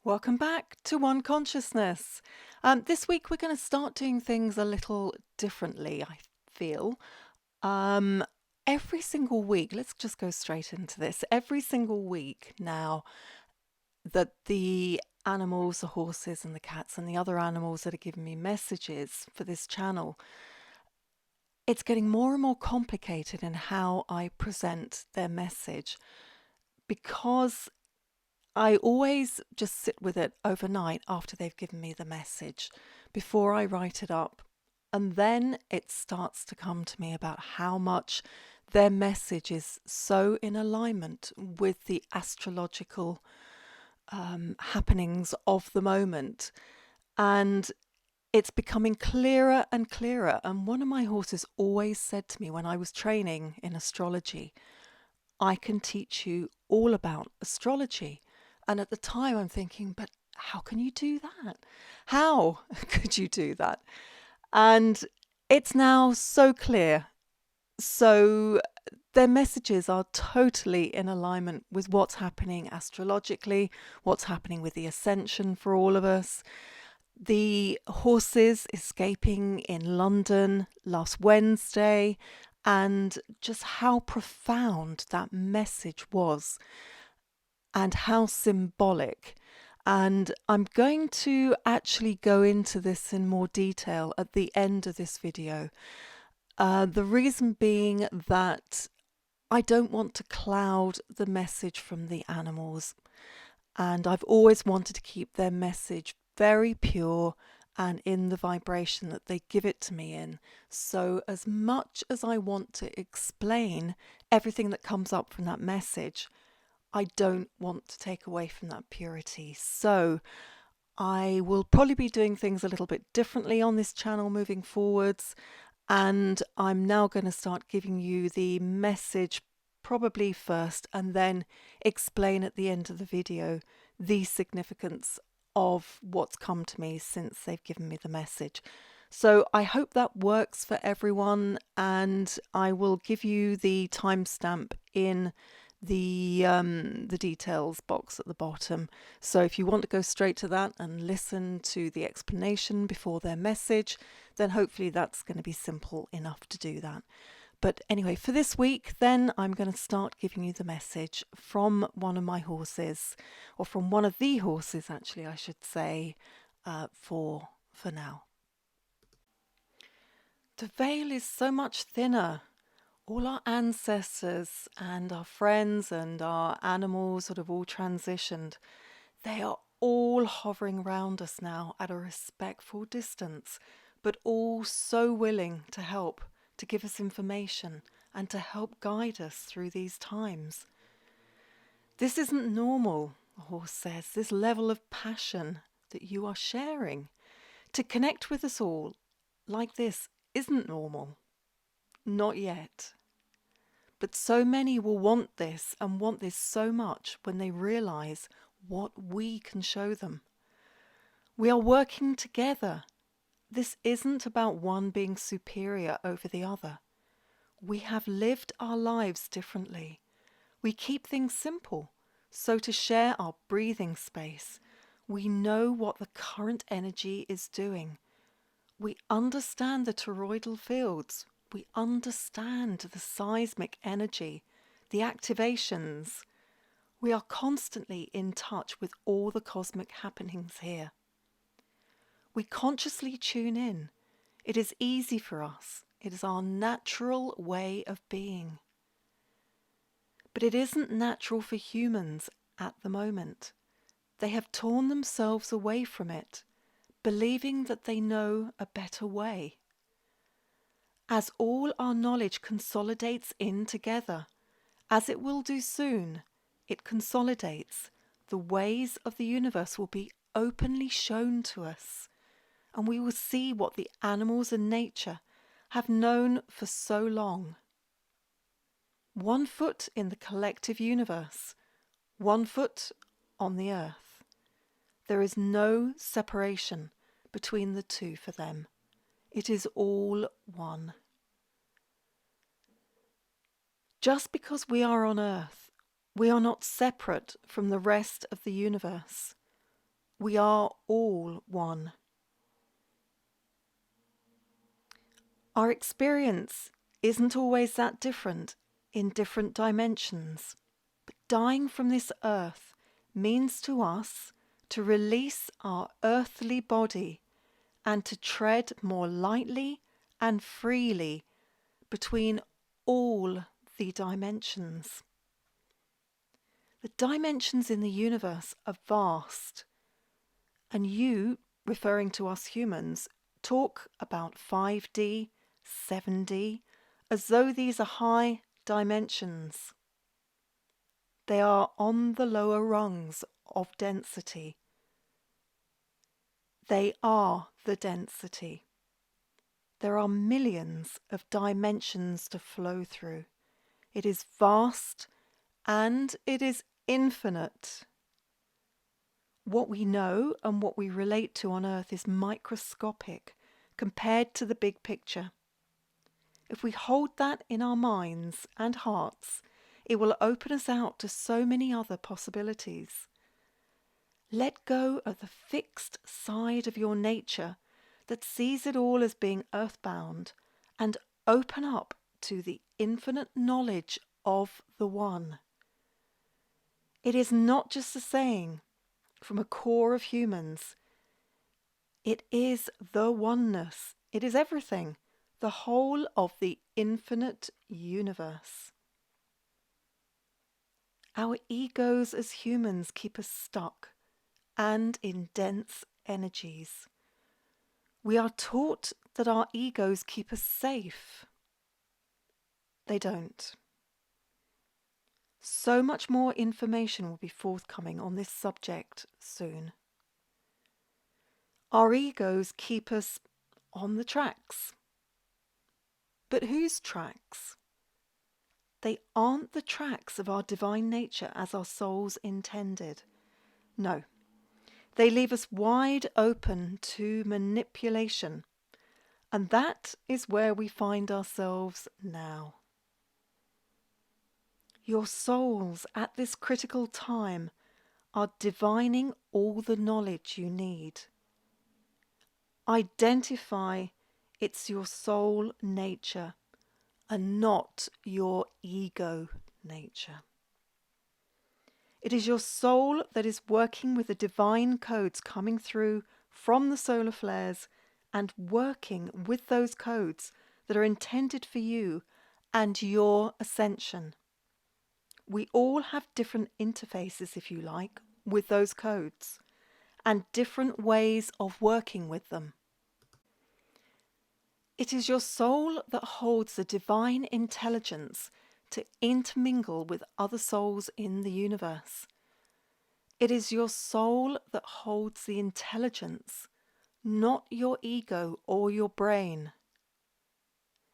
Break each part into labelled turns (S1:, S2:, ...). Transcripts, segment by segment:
S1: Welcome back to One Consciousness. This week we're going to start doing things a little differently, I feel. Um, every single week, let's just go straight into this. Every single week now that the animals, the horses and the cats and the other animals that are giving me messages for this channel, it's getting more and more complicated in how I present their message because I always just sit with it overnight after they've given me the message before I write it up. And then it starts to come to me about how much their message is so in alignment with the astrological happenings of the moment. And it's becoming clearer and clearer. And one of my horses always said to me when I was training in astrology, I can teach you all about astrology. And at the time I'm thinking, but how can you do that? How could you do that? And it's now so clear. So their messages are totally in alignment with what's happening astrologically, what's happening with the ascension for all of us. The horses escaping in London last Wednesday, and just how profound that message was and how symbolic. And I'm going to actually go into this in more detail at the end of this video. The reason being that I don't want to cloud the message from the animals. And I've always wanted to keep their message very pure and in the vibration that they give it to me in. So as much as I want to explain everything that comes up from that message, I don't want to take away from that purity. So I will probably be doing things a little bit differently on this channel moving forwards. And I'm now going to start giving you the message probably first and then explain at the end of the video the significance of what's come to me since they've given me the message. So I hope that works for everyone, and I will give you the timestamp in the details box at the bottom. So if you want to go straight to that and listen to the explanation before their message, then hopefully that's going to be simple enough to do that. But anyway, for this week, then I'm going to start giving you the message from one of my horses, or from one of the horses, actually, I should say, for now. The veil is so much thinner. All our ancestors and our friends and our animals that have all transitioned, they are all hovering around us now at a respectful distance, but all so willing to help, to give us information and to help guide us through these times. This isn't normal, the horse says, this level of passion that you are sharing. To connect with us all like this isn't normal. Not yet. But so many will want this and want this so much when they realize what we can show them. We are working together. This isn't about one being superior over the other. We have lived our lives differently. We keep things simple. So to share our breathing space, we know what the current energy is doing. We understand the toroidal fields. We understand the seismic energy, the activations. We are constantly in touch with all the cosmic happenings here. We consciously tune in. It is easy for us. It is our natural way of being. But it isn't natural for humans at the moment. They have torn themselves away from it, believing that they know a better way. As all our knowledge consolidates in together, as it will do soon, it consolidates. The ways of the universe will be openly shown to us, and we will see what the animals and nature have known for so long. 1 foot in the collective universe, 1 foot on the earth. There is no separation between the two for them. It is all one. Just because we are on earth, we are not separate from the rest of the universe. We are all one. Our experience isn't always that different in different dimensions, but dying from this earth means to us to release our earthly body and to tread more lightly and freely between all the dimensions. The dimensions in the universe are vast, and you, referring to us humans, talk about 5D, 7D, as though these are high dimensions. They are on the lower rungs of density. They are the density. There are millions of dimensions to flow through. It is vast and it is infinite. What we know and what we relate to on Earth is microscopic compared to the big picture. If we hold that in our minds and hearts, it will open us out to so many other possibilities. Let go of the fixed side of your nature that sees it all as being earthbound and open up to the infinite knowledge of the One. It is not just a saying from a core of humans. It is the oneness. It is everything, the whole of the infinite universe. Our egos as humans keep us stuck and in dense energies. We are taught that our egos keep us safe. They don't. So much more information will be forthcoming on this subject soon. Our egos keep us on the tracks. But whose tracks? They aren't the tracks of our divine nature as our souls intended. No, they leave us wide open to manipulation. And that is where we find ourselves now. Your souls at this critical time are divining all the knowledge you need. Identify it's your soul nature and not your ego nature. It is your soul that is working with the divine codes coming through from the solar flares and working with those codes that are intended for you and your ascension. We all have different interfaces, if you like, with those codes and different ways of working with them. It is your soul that holds the divine intelligence to intermingle with other souls in the universe. It is your soul that holds the intelligence, not your ego or your brain.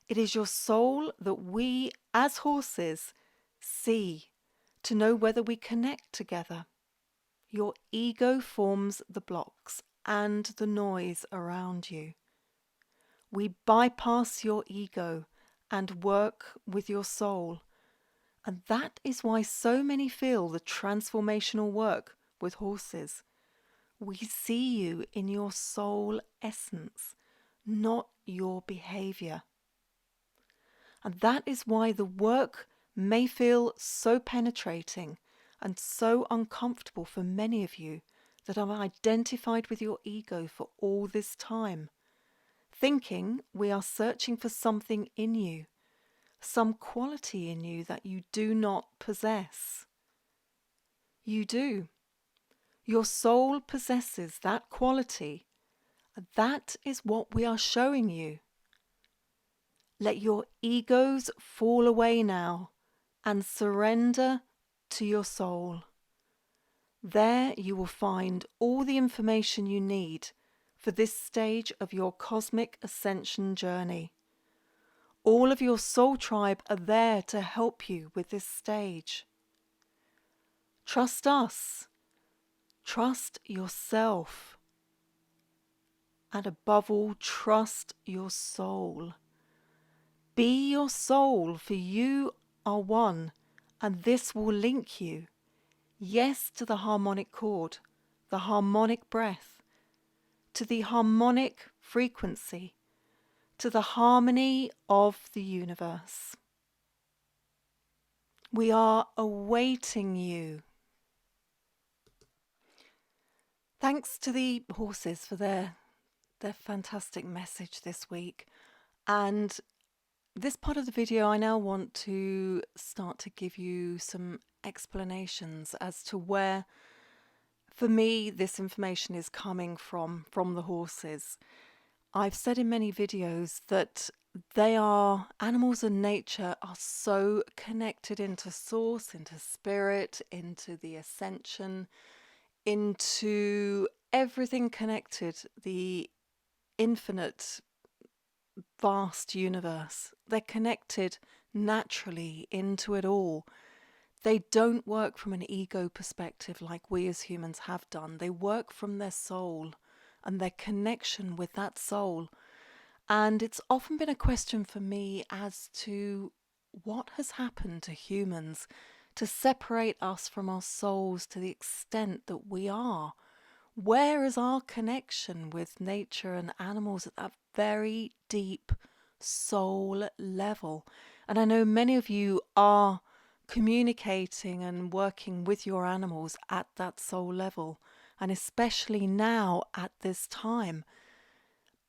S1: It is your soul that we, as horses, see to know whether we connect together. Your ego forms the blocks and the noise around you. We bypass your ego and work with your soul. And that is why so many feel the transformational work with horses. We see you in your soul essence, not your behavior. And that is why the work may feel so penetrating and so uncomfortable for many of you that have identified with your ego for all this time, thinking we are searching for something in you, some quality in you that you do not possess. You do. Your soul possesses that quality. That is what we are showing you. Let your egos fall away now and surrender to your soul. There you will find all the information you need for this stage of your cosmic ascension journey. All of your soul tribe are there to help you with this stage. Trust us. Trust yourself. And above all, trust your soul. Be your soul, for you are one, and this will link you, yes, to the harmonic chord, the harmonic breath, to the harmonic frequency, to the harmony of the universe. We are awaiting you. Thanks to the horses for their fantastic message this week. And this part of the video, I now want to start to give you some explanations as to where, for me, this information is coming from the horses. I've said in many videos that animals and nature are so connected into source, into spirit, into the ascension, into everything connected, the infinite, vast universe. They're connected naturally into it all. They don't work from an ego perspective like we as humans have done. They work from their soul and their connection with that soul. And it's often been a question for me as to what has happened to humans to separate us from our souls to the extent that we are. Where is our connection with nature and animals at that very deep soul level? And I know many of you are communicating and working with your animals at that soul level, and especially now at this time.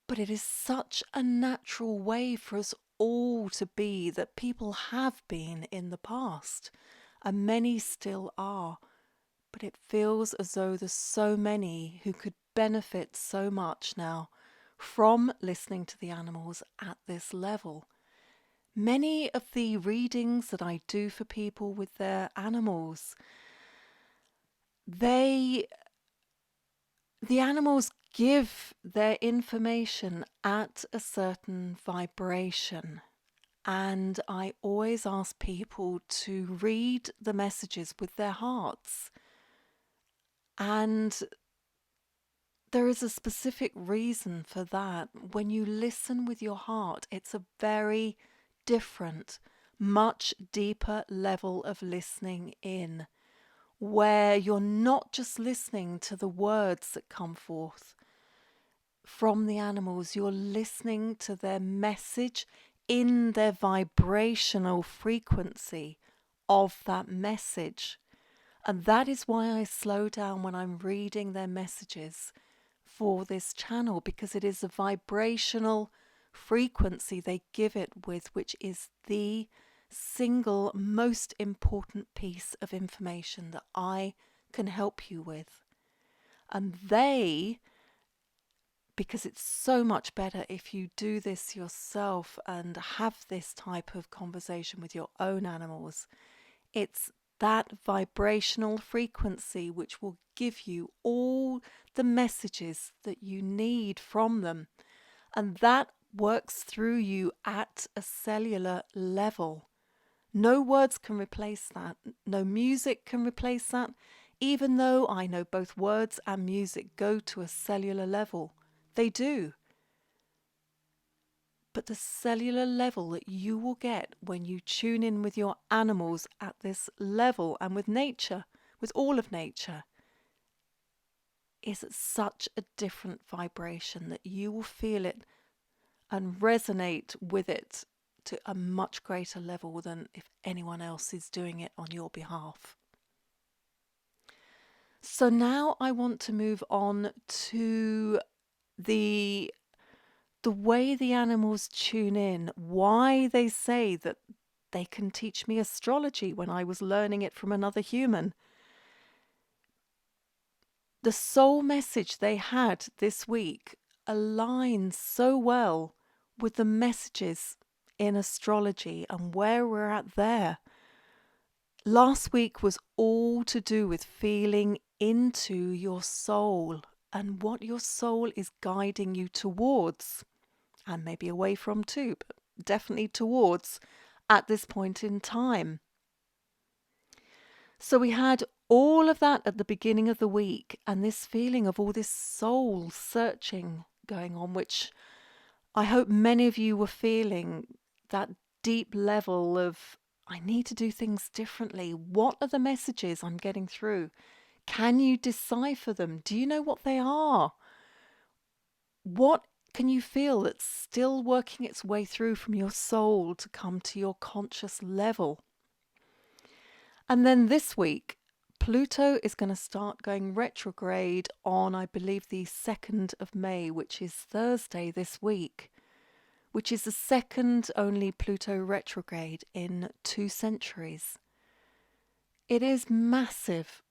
S1: But it is such a natural way for us all to be, that people have been in the past, and many still are. But it feels as though there's so many who could benefit so much now from listening to the animals at this level. Many of the readings that I do for people with their animals, the animals give their information at a certain vibration. And I always ask people to read the messages with their hearts. And there is a specific reason for that. When you listen with your heart, it's a very different, much deeper level of listening in, where you're not just listening to the words that come forth from the animals, you're listening to their message in their vibrational frequency of that message. And that is why I slow down when I'm reading their messages for this channel, because it is a vibrational frequency they give it with, which is the single most important piece of information that I can help you with. And because it's so much better if you do this yourself and have this type of conversation with your own animals, it's that vibrational frequency which will give you all the messages that you need from them. And that works through you at a cellular level. No words can replace that. No music can replace that. Even though I know both words and music go to a cellular level, they do. But the cellular level that you will get when you tune in with your animals at this level, and with nature, with all of nature, is at such a different vibration that you will feel it and resonate with it to a much greater level than if anyone else is doing it on your behalf. So now I want to move on to the way the animals tune in, why they say that they can teach me astrology when I was learning it from another human. The soul message they had this week aligns so well with the messages in astrology and where we're at there. Last week was all to do with feeling into your soul and what your soul is guiding you towards, and maybe away from too, but definitely towards at this point in time. So we had all of that at the beginning of the week, and this feeling of all this soul searching going on, which I hope many of you were feeling, that deep level of, I need to do things differently. What are the messages I'm getting through? Can you decipher them? Do you know what they are? What can you feel that's still working its way through from your soul to come to your conscious level? And then this week, Pluto is going to start going retrograde on, I believe, the 2nd of May, which is Thursday this week, which is the second only Pluto retrograde in 2 centuries. It is massive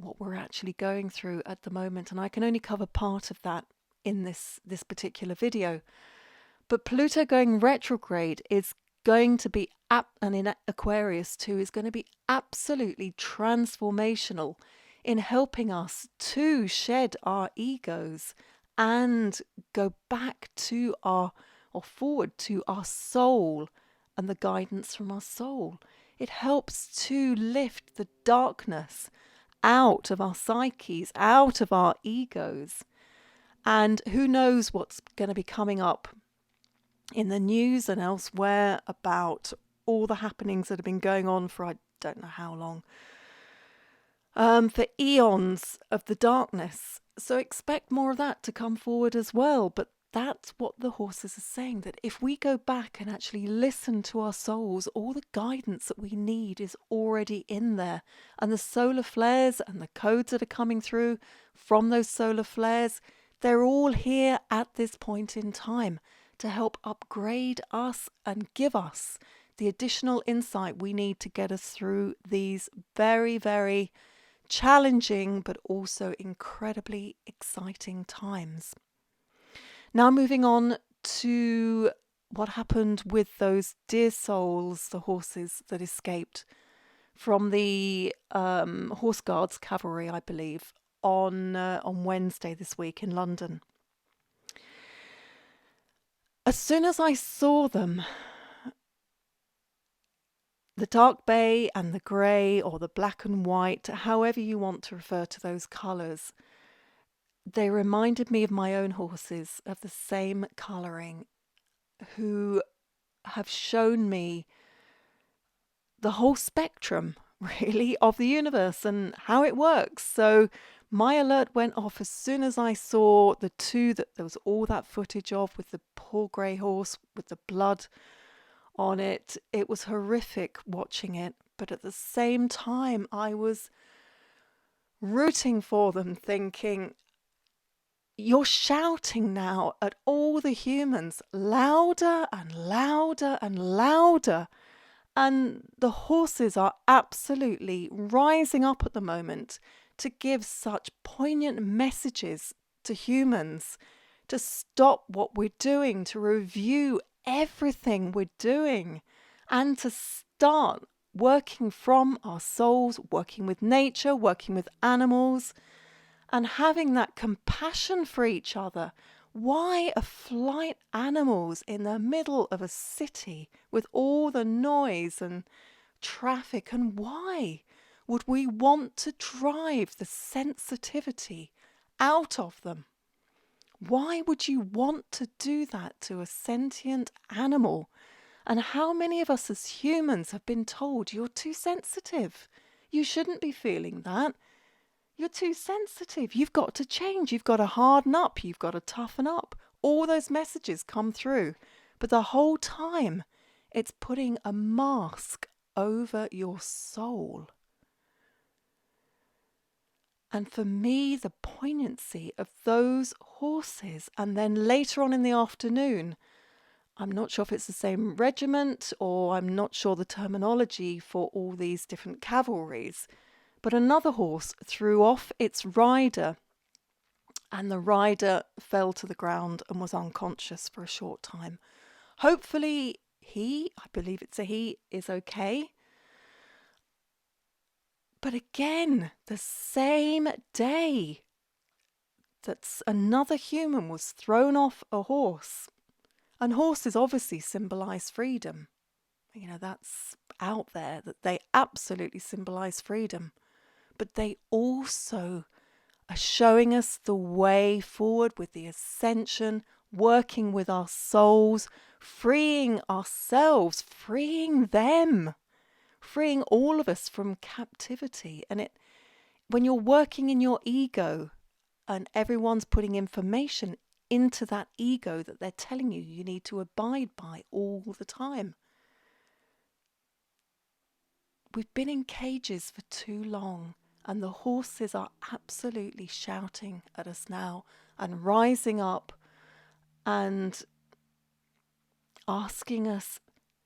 S1: what we're actually going through at the moment, and I can only cover part of that in this particular video. But Pluto going retrograde is going to be, and in Aquarius too, is going to be absolutely transformational in helping us to shed our egos and go back to or forward to our soul and the guidance from our soul. It helps to lift the darkness out of our psyches, out of our egos. And who knows what's going to be coming up in the news and elsewhere about all the happenings that have been going on for I don't know how long, for eons of the darkness. So expect more of that to come forward as well. But that's what the horses are saying, that if we go back and actually listen to our souls, all the guidance that we need is already in there. And the solar flares and the codes that are coming through from those solar flares, they're all here at this point in time to help upgrade us and give us the additional insight we need to get us through these very, very challenging but also incredibly exciting times. Now moving on to what happened with those dear souls, the horses that escaped from the Horse Guards Cavalry, I believe, on Wednesday this week in London. As soon as I saw them, the dark bay and the grey, or the black and white, however you want to refer to those colours, they reminded me of my own horses of the same colouring, who have shown me the whole spectrum, really, of the universe and how it works. So my alert went off as soon as I saw the two that there was all that footage of, with the poor grey horse with the blood on it. It was horrific watching it, but at the same time I was rooting for them, thinking, you're shouting now at all the humans, louder and louder and louder. And the horses are absolutely rising up at the moment to give such poignant messages to humans, to stop what we're doing, to review everything we're doing, and to start working from our souls, working with nature, working with animals, and having that compassion for each other. Why are flight animals in the middle of a city with all the noise and traffic? And why would we want to drive the sensitivity out of them? Why would you want to do that to a sentient animal? And how many of us as humans have been told, you're too sensitive, you shouldn't be feeling that? You're too sensitive. You've got to change. You've got to harden up. You've got to toughen up. All those messages come through. But the whole time, it's putting a mask over your soul. And for me, the poignancy of those horses, and then later on in the afternoon, I'm not sure if it's the same regiment, or I'm not sure the terminology for all these different cavalries, but another horse threw off its rider, and the rider fell to the ground and was unconscious for a short time. Hopefully I believe it's a he, is okay. But again, the same day that another human was thrown off a horse, and horses obviously symbolise freedom. You know, that's out there, that they absolutely symbolise freedom. But they also are showing us the way forward with the ascension, working with our souls, freeing ourselves, freeing them, freeing all of us from captivity. And when you're working in your ego and everyone's putting information into that ego that they're telling you you need to abide by all the time. We've been in cages for too long, and the horses are absolutely shouting at us now and rising up and asking us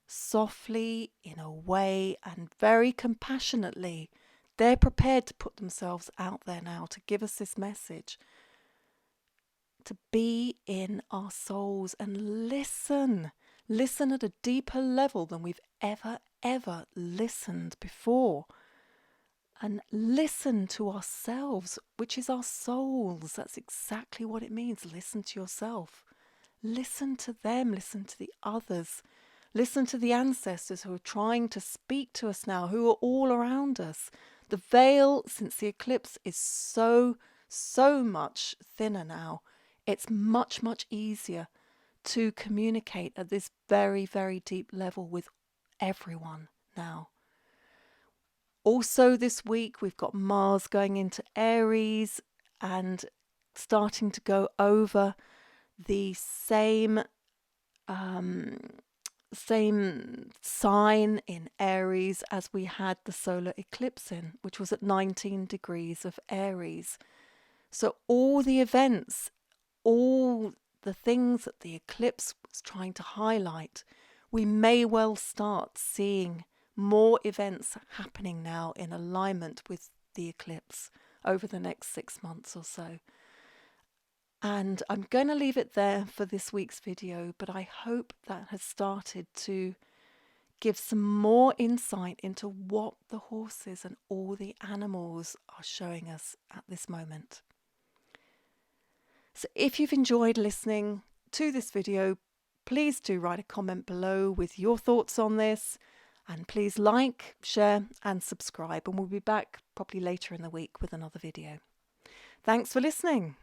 S1: softly, in a way, and very compassionately. They're prepared to put themselves out there now to give us this message, to be in our souls and listen at a deeper level than we've ever listened before. And listen to ourselves, which is our souls. That's exactly what it means. Listen to yourself. Listen to them. Listen to the others. Listen to the ancestors who are trying to speak to us now, who are all around us. The veil since the eclipse is so much thinner now. It's much easier to communicate at this very deep level with everyone now. Also this week we've got Mars going into Aries and starting to go over the same sign in Aries as we had the solar eclipse in, which was at 19 degrees of Aries. So all the events, all the things that the eclipse was trying to highlight, we may well start seeing more events happening now in alignment with the eclipse over the next 6 months or so. And I'm going to leave it there for this week's video, but I hope that has started to give some more insight into what the horses and all the animals are showing us at this moment. So if you've enjoyed listening to this video, please do write a comment below with your thoughts on this. And please like, share and subscribe. And we'll be back probably later in the week with another video. Thanks for listening.